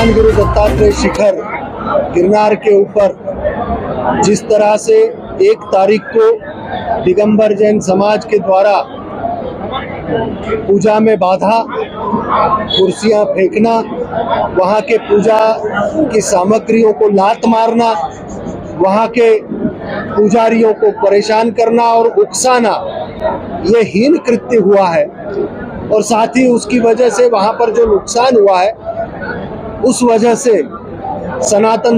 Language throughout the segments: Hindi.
भगवान गुरु दत्तात्रेय शिखर गिरनार के ऊपर जिस तरह से 1 तारीख को दिगंबर जैन समाज के द्वारा पूजा में बाधा, कुर्सियां फेंकना, वहां के पूजा की सामग्रियों को लात मारना, वहां के पुजारियों को परेशान करना और उकसाना, ये हीन कृत्य हुआ है। और साथ ही उसकी वजह से वहां पर जो नुकसान हुआ है, उस वजह से सनातन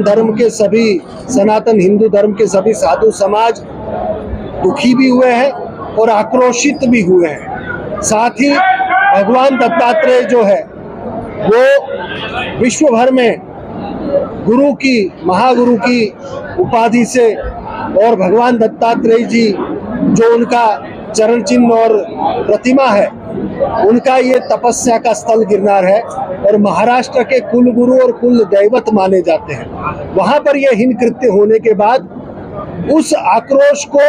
हिंदू धर्म के सभी साधु समाज दुखी भी हुए हैं और आक्रोशित भी हुए हैं। साथ ही भगवान दत्तात्रेय जो है वो विश्व भर में महागुरु की उपाधि से, और भगवान दत्तात्रेय जी जो उनका चरण चिन्ह और प्रतिमा है, उनका ये तपस्या का स्थल गिरनार है और महाराष्ट्र के कुल गुरु और कुल दैवत माने जाते हैं। वहां पर यह हीन कृत्य होने के बाद उस आक्रोश को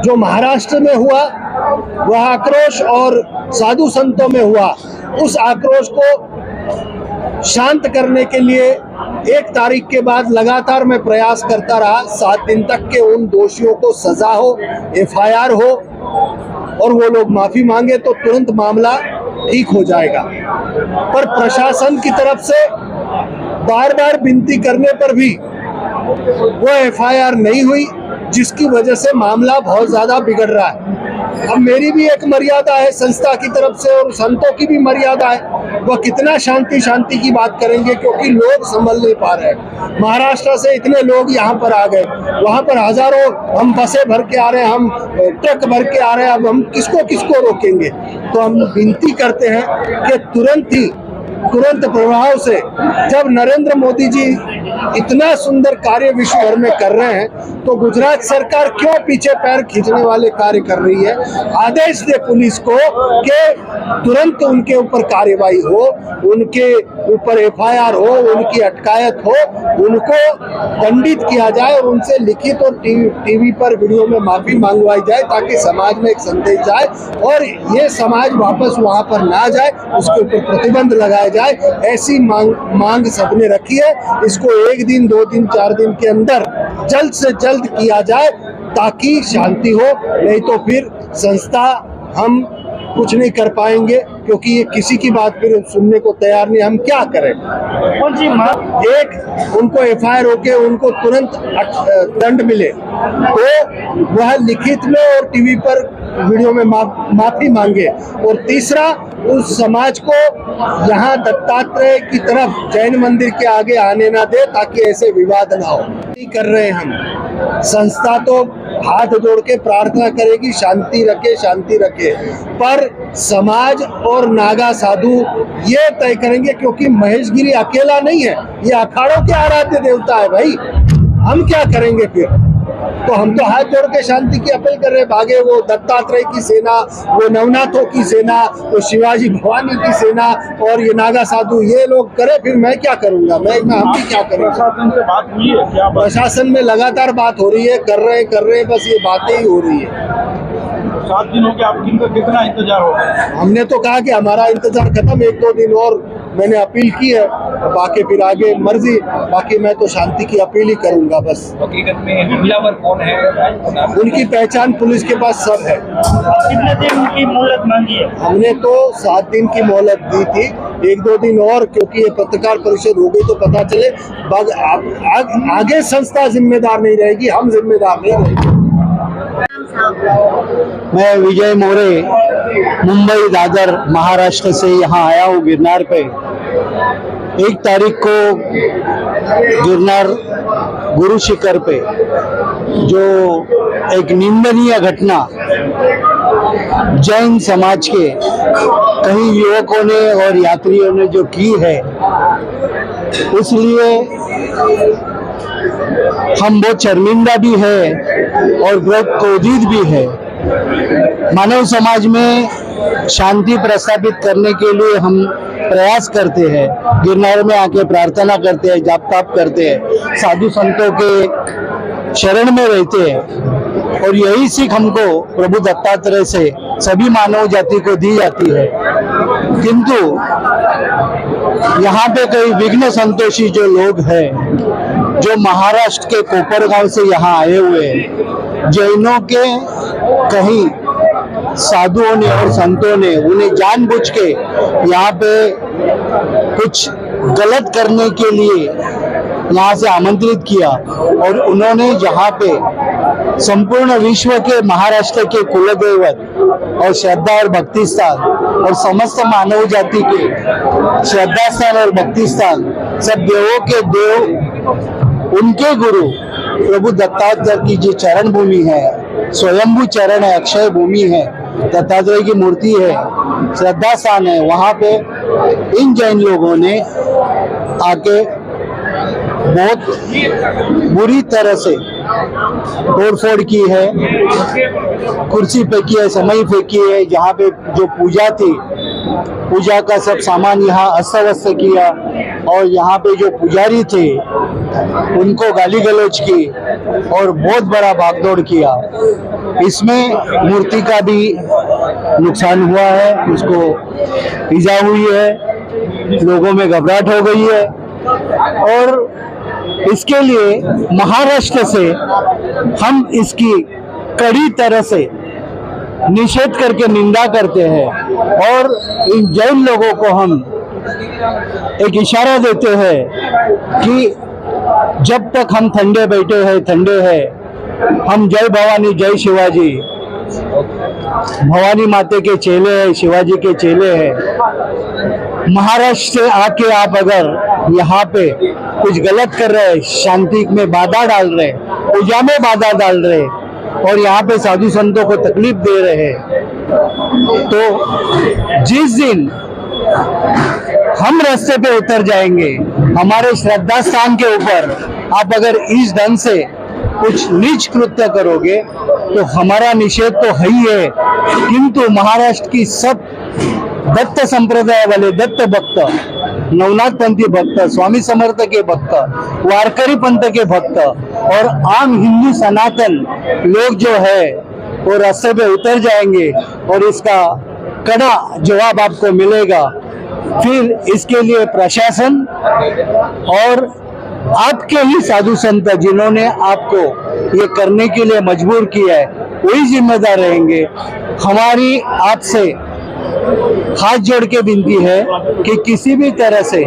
जो महाराष्ट्र में हुआ, वह आक्रोश और साधु संतों में हुआ, उस आक्रोश को शांत करने के लिए 1 तारीख के बाद लगातार मैं प्रयास करता रहा। 7 दिन तक के उन दोषियों को सजा हो, FIR हो और वो लोग माफी मांगे तो तुरंत मामला ठीक हो जाएगा। पर प्रशासन की तरफ से बार बार विनती करने पर भी वो FIR नहीं हुई, जिसकी वजह से मामला बहुत ज्यादा बिगड़ रहा है। अब मेरी भी एक मर्यादा है संस्था की तरफ से और संतों की भी मर्यादा है। वह कितना शांति की बात करेंगे, क्योंकि लोग संभल नहीं पा रहे हैं। महाराष्ट्र से इतने लोग यहाँ पर आ गए, वहाँ पर हजारों हम बसें भर के आ रहे हैं, हम ट्रक भर के आ रहे हैं। अब हम किसको रोकेंगे? तो हम विनती करते हैं कि तुरंत प्रभाव से, जब नरेंद्र मोदी जी इतना सुंदर कार्य विश्व भर में कर रहे हैं, तो गुजरात सरकार क्यों पीछे पैर खींचने वाले कार्य कर रही है? आदेश दे पुलिस को कि तुरंत उनके ऊपर कार्रवाई हो, उनके ऊपर FIR हो, उनकी अटकायत हो, उनको दंडित किया जाए और उनसे लिखित और टीवी पर वीडियो में माफी मांगवाई जाए, ताकि समाज में एक संदेश जाए और ये समाज वापस वहां पर ना जाए, उसके ऊपर प्रतिबंध लगाया जाए। ऐसी मांग सबने रखी है। इसको 1 दिन, 2 दिन, 4 दिन के अंदर जल्द से जल्द किया जाए ताकि शांति हो। नहीं तो फिर संस्था हम कुछ नहीं कर पाएंगे, क्योंकि ये किसी की बात फिर सुनने को तैयार नहीं। हम क्या करें? कौन सी मांग? एक, उनको FIR होके उनको तुरंत दंड मिले, तो वह लिखित में और टीवी पर वीडियो में माफी मांगे। और तीसरा, उस समाज को यहाँ दत्तात्रेय की तरफ जैन मंदिर के आगे आने ना दे, ताकि ऐसे विवाद ना हो। नहीं कर रहे हम। संस्था तो हाथ जोड़ के प्रार्थना करेगी शांति रखे, पर समाज और नागा साधु ये तय करेंगे, क्योंकि महेशगिरी अकेला नहीं है, ये अखाड़ों के आराध्य देवता है भाई। हम क्या करेंगे फिर? तो हम तो हाथ जोड़ के शांति की अपील कर रहे हैं। भागे वो दत्तात्रेय की सेना, वो नवनाथों की सेना, वो शिवाजी भवानी की सेना और ये नागा साधु, ये लोग करे, फिर मैं क्या करूंगा? हम भी क्या करें? प्रशासन से बात हुई है क्या? प्रशासन में लगातार बात हो रही है, कर रहे हैं, बस ये बातें ही हो रही है। 7 दिनों के आप कितना इंतजार होगा? हमने तो कहा कि हमारा इंतजार खत्म, 1-2 दिन और मैंने अपील की है, बाकी फिर आगे मर्जी। बाकी मैं तो शांति की अपील ही करूंगा बस। हकीकत में हमलावर कौन है? उनकी पहचान पुलिस के पास सब है। कितने दिन की मोहलत मांगी है? हमने तो 7 दिन की मोहलत दी थी, 1-2 दिन और, क्योंकि ये पत्रकार परिषद हो गई तो पता चले। आगे संस्था जिम्मेदार नहीं रहेगी, हम जिम्मेदार नहीं रहेंगे। मैं विजय मोरे मुंबई दादर महाराष्ट्र से यहाँ आया हूँ गिरनार पे। 1 तारीख को गिरनार गुरु शिखर पे जो एक निंदनीय घटना जैन समाज के कई युवकों ने और यात्रियों ने जो की है, इसलिए हम बहुत शर्मिंदा भी है और बहुत क्रोधित भी है। मानव समाज में शांति प्रस्थापित करने के लिए हम प्रयास करते हैं, गिरनार में आके प्रार्थना करते हैं, जाप ताप करते हैं, साधु संतों के शरण में रहते हैं, और यही सीख हमको प्रभु दत्तात्रेय से सभी मानव जाति को दी जाती है। किंतु यहाँ पे कई विघ्न संतोषी जो लोग हैं, जो महाराष्ट्र के कोपरगांव से यहाँ आए हुए हैं, जैनों के कहीं साधुओं ने और संतों ने उन्हें जानबूझ के यहाँ पे कुछ गलत करने के लिए यहाँ से आमंत्रित किया, और उन्होंने यहाँ पे संपूर्ण विश्व के महाराष्ट्र के कुलदेवत और श्रद्धा और भक्ति स्थान और समस्त मानव जाति के श्रद्धा स्थान और भक्ति स्थान, सब देवों के देव उनके गुरु प्रभु दत्तात्रेय की जो चरण भूमि है, स्वयंभू चरण है, अक्षय भूमि है, दत्तात्रेय की मूर्ति है, श्रद्धा स्थान है, वहाँ पे इन जैन लोगों ने आके बहुत बुरी तरह से तोड़फोड़ की है, कुर्सी फेंकी है, समय फेंकी है, जहाँ पे जो पूजा थी, पूजा का सब सामान यहाँ अस्त व्यस्त किया, और यहाँ पे जो पुजारी थे उनको गाली गलौज की और बहुत बड़ा भागदौड़ किया। इसमें मूर्ति का भी नुकसान हुआ है, उसको ईजा हुई है, लोगों में घबराहट हो गई है, और इसके लिए महाराष्ट्र से हम इसकी कड़ी तरह से निषेध करके निंदा करते हैं, और इन जैन लोगों को हम एक इशारा देते हैं कि जब तक हम ठंडे हैं, हम जय भवानी जय शिवाजी, भवानी माते के चेले हैं, शिवाजी के चेले हैं। महाराष्ट्र से आके आप अगर यहाँ पे कुछ गलत कर रहे हैं, शांति में बाधा डाल रहे, पूजा में बाधा डाल रहे, और यहाँ पे साधु संतों को तकलीफ दे रहे हैं, तो जिस दिन हम रास्ते पे उतर जाएंगे, हमारे श्रद्धा स्थान के ऊपर आप अगर इस ढंग से कुछ नीच कृत्य करोगे तो हमारा निषेध तो है ही है, किंतु महाराष्ट्र की सब दत्त संप्रदाय वाले दत्त भक्त, नवनाथ पंथी भक्त, स्वामी समर्थ के भक्त, वारकरी पंथ के भक्त और आम हिंदू सनातन लोग जो है वो रास्ते पे उतर जाएंगे, और इसका कड़ा जवाब आपको मिलेगा। फिर इसके लिए प्रशासन और आपके ही साधु संत जिन्होंने आपको ये करने के लिए मजबूर किया है, वही जिम्मेदार रहेंगे। हमारी आपसे हाथ जोड़ के विनती है कि किसी भी तरह से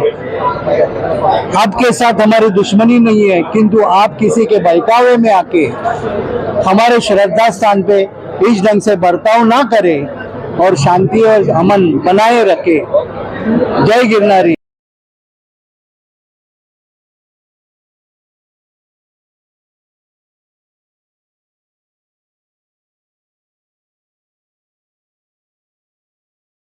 आपके साथ हमारी दुश्मनी नहीं है, किंतु आप किसी के बहकावे में आके हमारे श्रद्धा स्थान पे इस ढंग से बर्ताव ना करें और शांति और अमन बनाए रखें। जय गिरनारी।